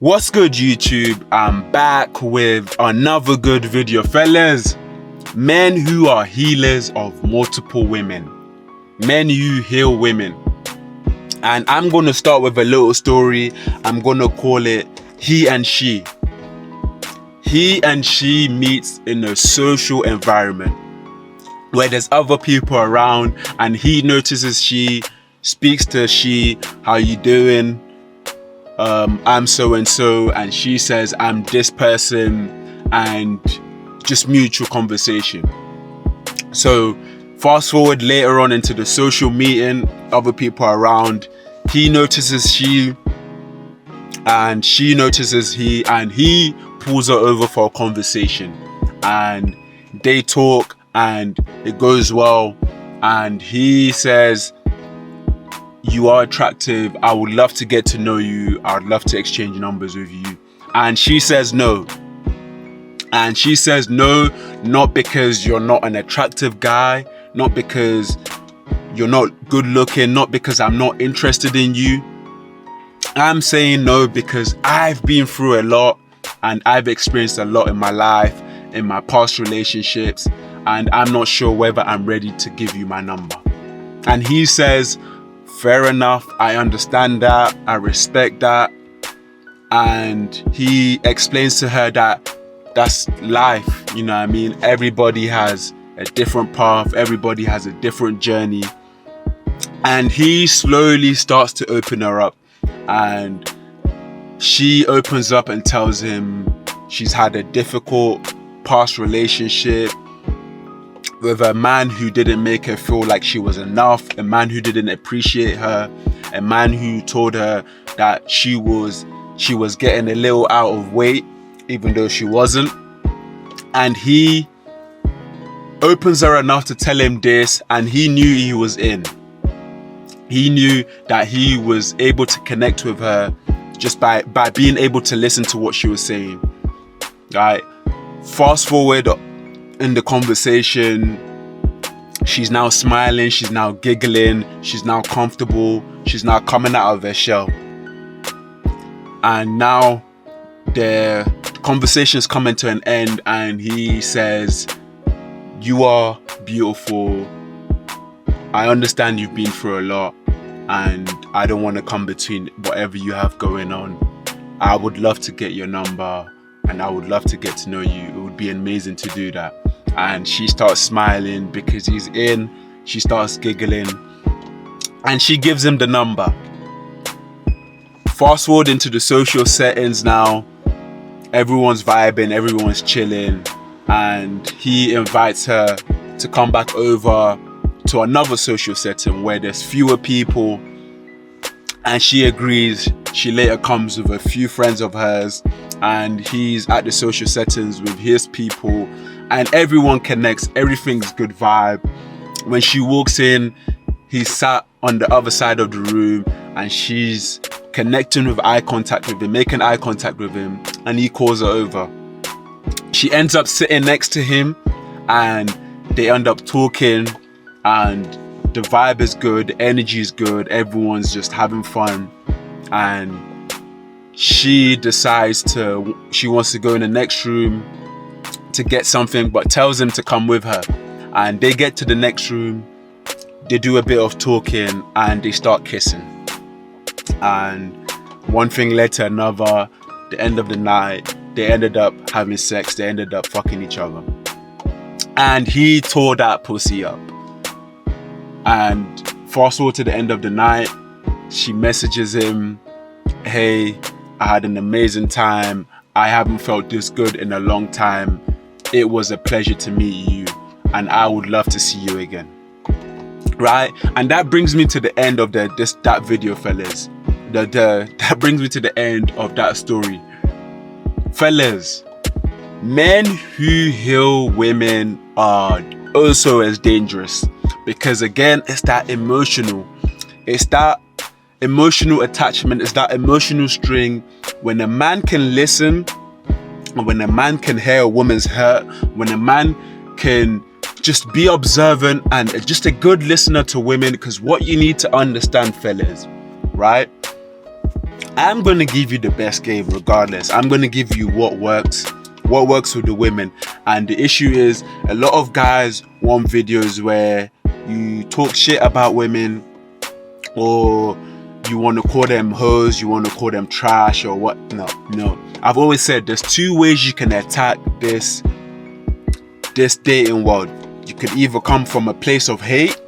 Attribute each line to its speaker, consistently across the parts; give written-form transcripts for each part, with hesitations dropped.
Speaker 1: What's good, YouTube? I'm back with another good video, fellas. Men who are healers of multiple women. Men who heal women. And I'm going to start with a little story. I'm going to call it He and She. He and she meets in a social environment where there's other people around, and he notices she, speaks to she, how you doing? I'm so and so, and she says I'm this person, and just mutual conversation. So fast forward later on into the social meeting, other people around, he notices she and she notices he, and he pulls her over for a conversation, and they talk and it goes well, and he says, "You are attractive. I would love to get to know you. I would love to exchange numbers with you." And she says no. And she says no, not because you're not an attractive guy, not because you're not good looking, not because I'm not interested in you. I'm saying no because I've been through a lot and I've experienced a lot in my life, in my past relationships, and I'm not sure whether I'm ready to give you my number. And he says, fair enough, I understand that, I respect that. And he explains to her that that's life, you know what I mean? Everybody has a different path, everybody has a different journey. And he slowly starts to open her up, and she opens up and tells him she's had a difficult past relationship with a man who didn't make her feel like she was enough, a man who didn't appreciate her, a man who told her that she was getting a little out of weight, even though she wasn't. And he opens her enough to tell him this, and he knew he was in. He knew that he was able to connect with her just by being able to listen to what she was saying. Right? Fast forward in the conversation, she's now smiling, she's now giggling, she's now comfortable, she's now coming out of her shell. And now the conversation's coming to an end, and he says, "You are beautiful. I understand you've been through a lot, and I don't want to come between whatever you have going on. I would love to get your number, and I would love to get to know you. It would be amazing to do that." And she starts smiling because he's in. She starts giggling, and she gives him the number. Fast forward into the social settings now. Everyone's vibing, everyone's chilling, and he invites her to come back over to another social setting where there's fewer people, and she agrees. She later comes with a few friends of hers, and he's at the social settings with his people, and everyone connects. Everything's good vibe. When she walks in, he's sat on the other side of the room, and she's connecting with eye contact with him, making eye contact with him, and he calls her over. She ends up sitting next to him, and they end up talking, and the vibe is good, the energy is good, everyone's just having fun. And she decides she wants to go in the next room to get something, but tells him to come with her. And they get to the next room, they do a bit of talking, and they start kissing. And one thing led to another. The end of the night, they ended up having sex, they ended up fucking each other. And he tore that pussy up. And fast forward to the end of the night, she messages him, "Hey, I had an amazing time. I haven't felt this good in a long time. It was a pleasure to meet you, and I would love to see you again." Right? And that brings me to the end of that video, fellas. That brings me to the end of that story. Fellas, men who heal women are also as dangerous, because again, it's that emotional attachment, it's that emotional string. When a man can listen, and when a man can hear a woman's hurt, when a man can just be observant and just a good listener to women, because what you need to understand, fellas, right? I'm going to give you the best game regardless. I'm going to give you what works with the women. And the issue is, a lot of guys want videos where you talk shit about women, or you want to call them hoes, you want to call them trash or what. No. I've always said there's two ways you can attack this dating world. You could either come from a place of hate,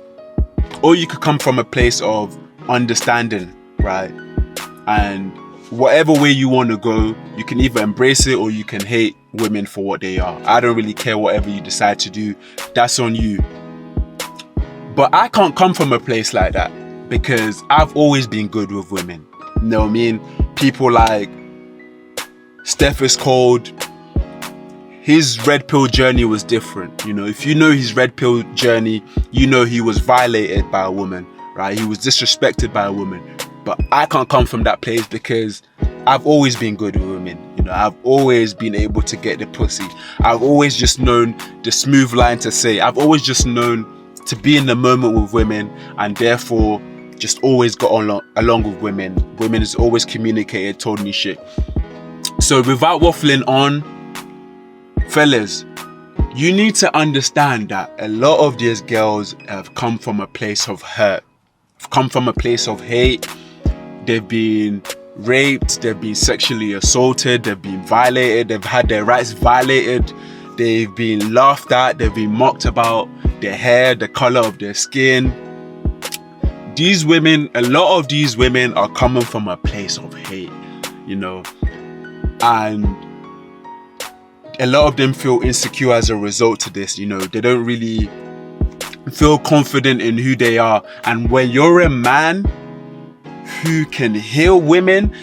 Speaker 1: or you could come from a place of understanding, right? And whatever way you want to go, you can either embrace it or you can hate women for what they are. I don't really care whatever you decide to do. That's on you. But I can't come from a place like that, because I've always been good with women. You know what I mean? People like Steph is cold. His red pill journey was different. You know, if you know his red pill journey, you know he was violated by a woman, right? He was disrespected by a woman. But I can't come from that place, because I've always been good with women. You know, I've always been able to get the pussy. I've always just known the smooth line to say. I've always just known to be in the moment with women, and therefore just always got along with women. Women has always communicated, told me shit. So without waffling on, fellas, you need to understand that a lot of these girls have come from a place of hurt, come from a place of hate. They've been raped, they've been sexually assaulted, they've been violated, they've had their rights violated, they've been laughed at, they've been mocked about their hair, the color of their skin. These women, a lot of these women are coming from a place of hate, you know, and a lot of them feel insecure as a result to this. You know, they don't really feel confident in who they are. And when you're a man who can heal women,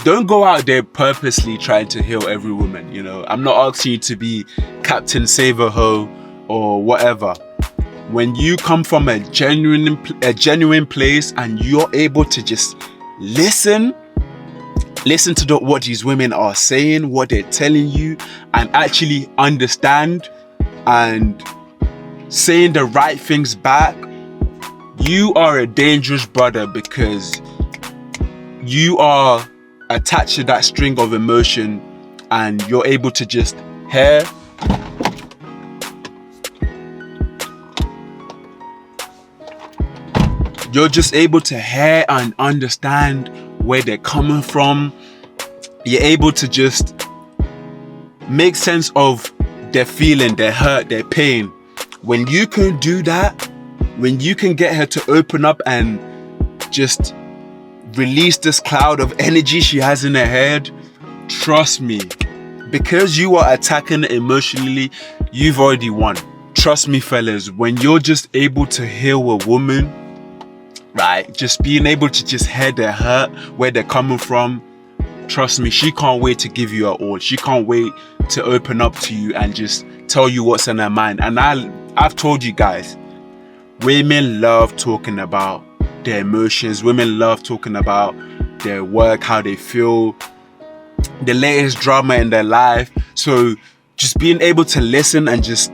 Speaker 1: don't go out there purposely trying to heal every woman. You know, I'm not asking you to be Captain Save-A-Ho or whatever. When you come from a genuine place and you're able to just listen to what these women are saying, what they're telling you, and actually understand and saying the right things back, you are a dangerous brother, because you are attached to that string of emotion and you're able to just hear. You're just able to hear and understand where they're coming from. You're able to just make sense of their feeling, their hurt, their pain. When you can do that, when you can get her to open up and just release this cloud of energy she has in her head, trust me, because you are attacking emotionally, you've already won. Trust me, fellas, when you're just able to heal a woman, right, just being able to just hear their hurt, where they're coming from, trust me, she can't wait to give you her all. She can't wait to open up to you and just tell you what's in her mind. And I've told you guys, women love talking about their emotions. Women love talking about their work, how they feel, the latest drama in their life. So just being able to listen and just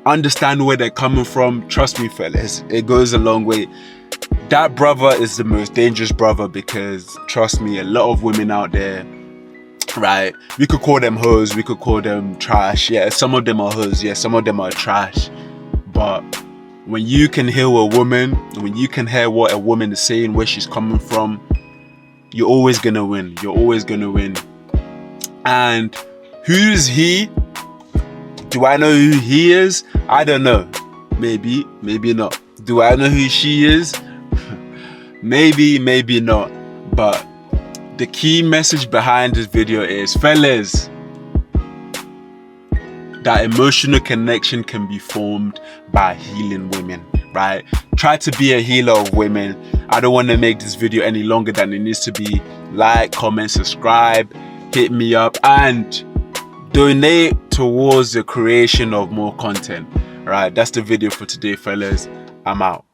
Speaker 1: understand where they're coming from, trust me, fellas, it goes a long way. That brother is the most dangerous brother, because trust me, a lot of women out there, right, we could call them hoes, we could call them trash. Yeah, some of them are hoes, yeah, some of them are trash. But when you can heal a woman, when you can hear what a woman is saying, where she's coming from, you're always gonna win. You're always gonna win. And who's he? Do I know who he is? I don't know. Maybe, maybe not. Do I know who she is? Maybe, maybe not. But the key message behind this video is, fellas, that emotional connection can be formed by healing women, right? Try to be a healer of women. I don't want to make this video any longer than it needs to be. Like, comment, subscribe, hit me up, and donate towards the creation of more content. Right, that's the video for today, fellas. I'm out.